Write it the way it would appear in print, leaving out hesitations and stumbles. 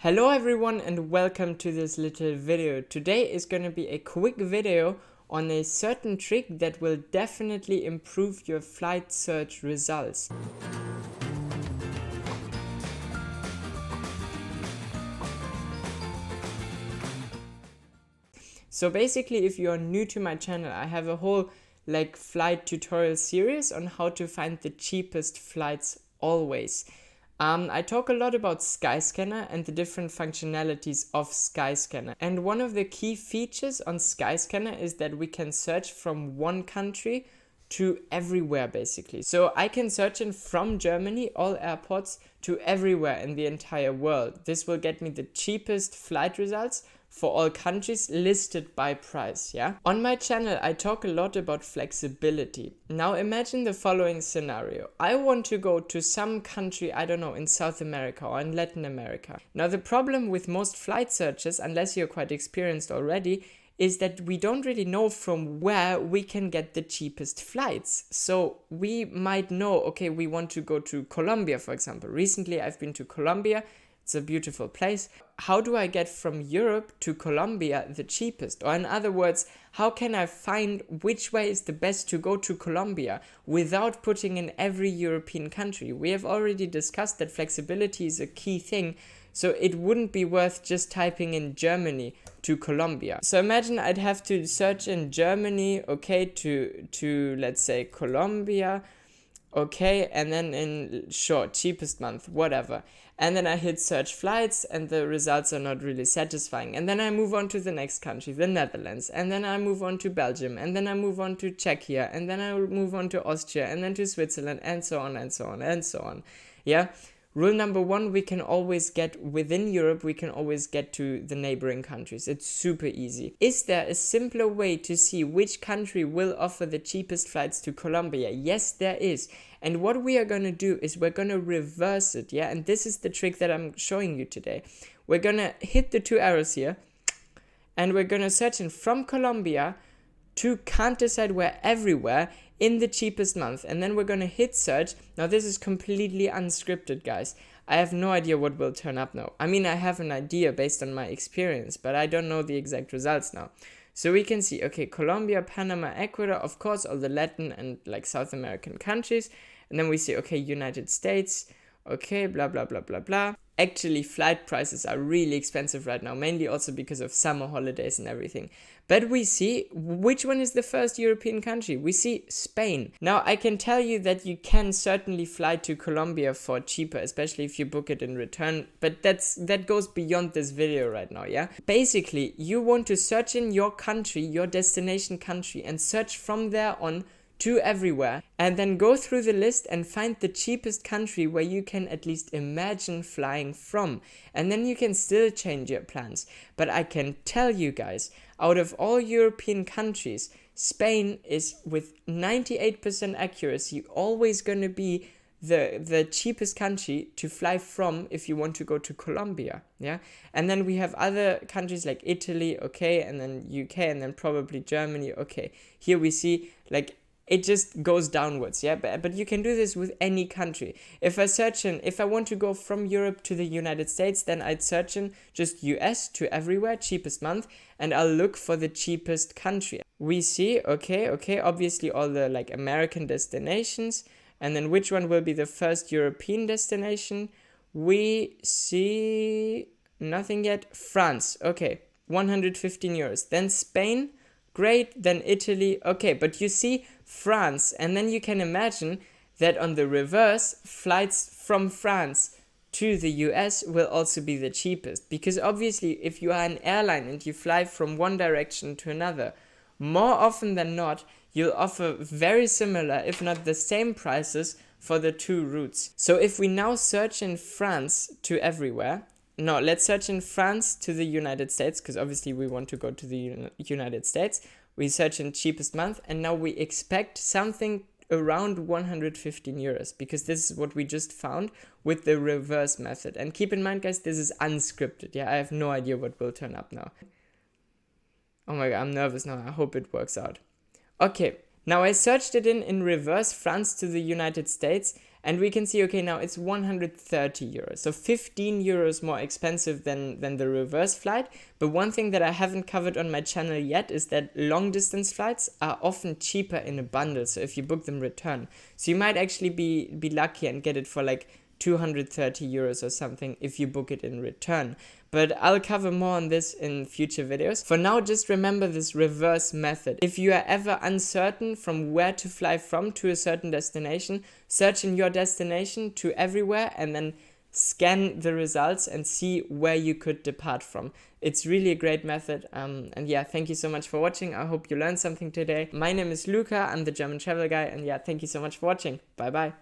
Hello everyone and welcome to this little video. Today is going to be a quick video on a certain trick that will definitely improve your flight search results. So basically, if you are new to my channel, I have a whole flight tutorial series on how to find the cheapest flights always. I talk a lot about Skyscanner and the different functionalities of Skyscanner. And one of the key features on Skyscanner is that we can search from one country to everywhere basically. So I can search in from Germany, all airports, to everywhere in the entire world. This will get me the cheapest flight results for all countries listed by price, yeah? On my channel, I talk a lot about flexibility. Now imagine the following scenario. I want to go to some country, I don't know, in South America or in Latin America. Now the problem with most flight searches, unless you're quite experienced already, is that we don't really know from where we can get the cheapest flights. So we might know, okay, we want to go to Colombia, for example. Recently, I've been to Colombia. It's a beautiful place. How do I get from Europe to Colombia the cheapest? Or in other words, how can I find which way is the best to go to Colombia without putting in every European country? We have already discussed that flexibility is a key thing. So it wouldn't be worth just typing in Germany to Colombia. So imagine I'd have to search in Germany, okay, to let's say Colombia, okay, and then in cheapest month, whatever. And then I hit search flights and the results are not really satisfying. And then I move on to the next country, the Netherlands. And then I move on to Belgium. And then I move on to Czechia. And then I move on to Austria. And then to Switzerland. And so on and so on and so on. Yeah. Rule number one, we can always get within Europe, we can always get to the neighboring countries. It's super easy. Is there a simpler way to see which country will offer the cheapest flights to Colombia? Yes, there is. And what we are going to do is we're going to reverse it, yeah? And this is the trick that I'm showing you today. We're going to hit the two arrows here and we're going to search in from Colombia to can't decide where everywhere in the cheapest month, and then we're going to hit search. Now this is completely unscripted, guys. I have no idea what will turn up now. I mean, I have an idea based on my experience, but I don't know the exact results now. So we can see, okay, Colombia, Panama, Ecuador, of course, all the Latin and South American countries. And then we see, okay, United States, okay, blah, blah, blah, blah, blah. Actually, flight prices are really expensive right now, mainly also because of summer holidays and everything. But we see, which one is the first European country? We see Spain. Now, I can tell you that you can certainly fly to Colombia for cheaper, especially if you book it in return. But that goes beyond this video right now, yeah? Basically, you want to search in your country, your destination country, and search from there on to everywhere, and then go through the list and find the cheapest country where you can at least imagine flying from, and then you can still change your plans. But I can tell you guys, out of all European countries, Spain is with 98% accuracy always going to be the cheapest country to fly from if you want to go to Colombia, yeah? And then we have other countries like Italy, okay, and then UK, and then probably Germany, okay. Here we see it just goes downwards, yeah? But you can do this with any country. If I want to go from Europe to the United States, then I'd search in just US to everywhere, cheapest month, and I'll look for the cheapest country. We see, okay, obviously all the American destinations, and then which one will be the first European destination? We see nothing yet. France, okay, 115 euros. Then Spain, great, then Italy, okay, but you see France, and then you can imagine that on the reverse, flights from France to the US will also be the cheapest, because obviously if you are an airline and you fly from one direction to another, more often than not, you'll offer very similar, if not the same prices for the two routes. So if we now search in France to everywhere, no, let's search in France to the United States, because obviously we want to go to the United States. We search in cheapest month, and now we expect something around 115 euros, because this is what we just found with the reverse method. And keep in mind, guys, this is unscripted. Yeah, I have no idea what will turn up now. Oh my god, I'm nervous now. I hope it works out. Okay, now I searched it in reverse, France to the United States, And we can see, okay, now it's 130 euros. So 15 euros more expensive than the reverse flight. But one thing that I haven't covered on my channel yet is that long distance flights are often cheaper in a bundle. So if you book them return, so you might actually be lucky and get it for like 230 euros or something if you book it in return. But I'll cover more on this in future videos. For now, just remember this reverse method. If you are ever uncertain from where to fly from to a certain destination, search in your destination to everywhere and then scan the results and see where you could depart from. It's really a great method. And yeah, thank you so much for watching. I hope you learned something today. My name is Luca, I'm the German travel guy, and yeah, thank you so much for watching. Bye bye.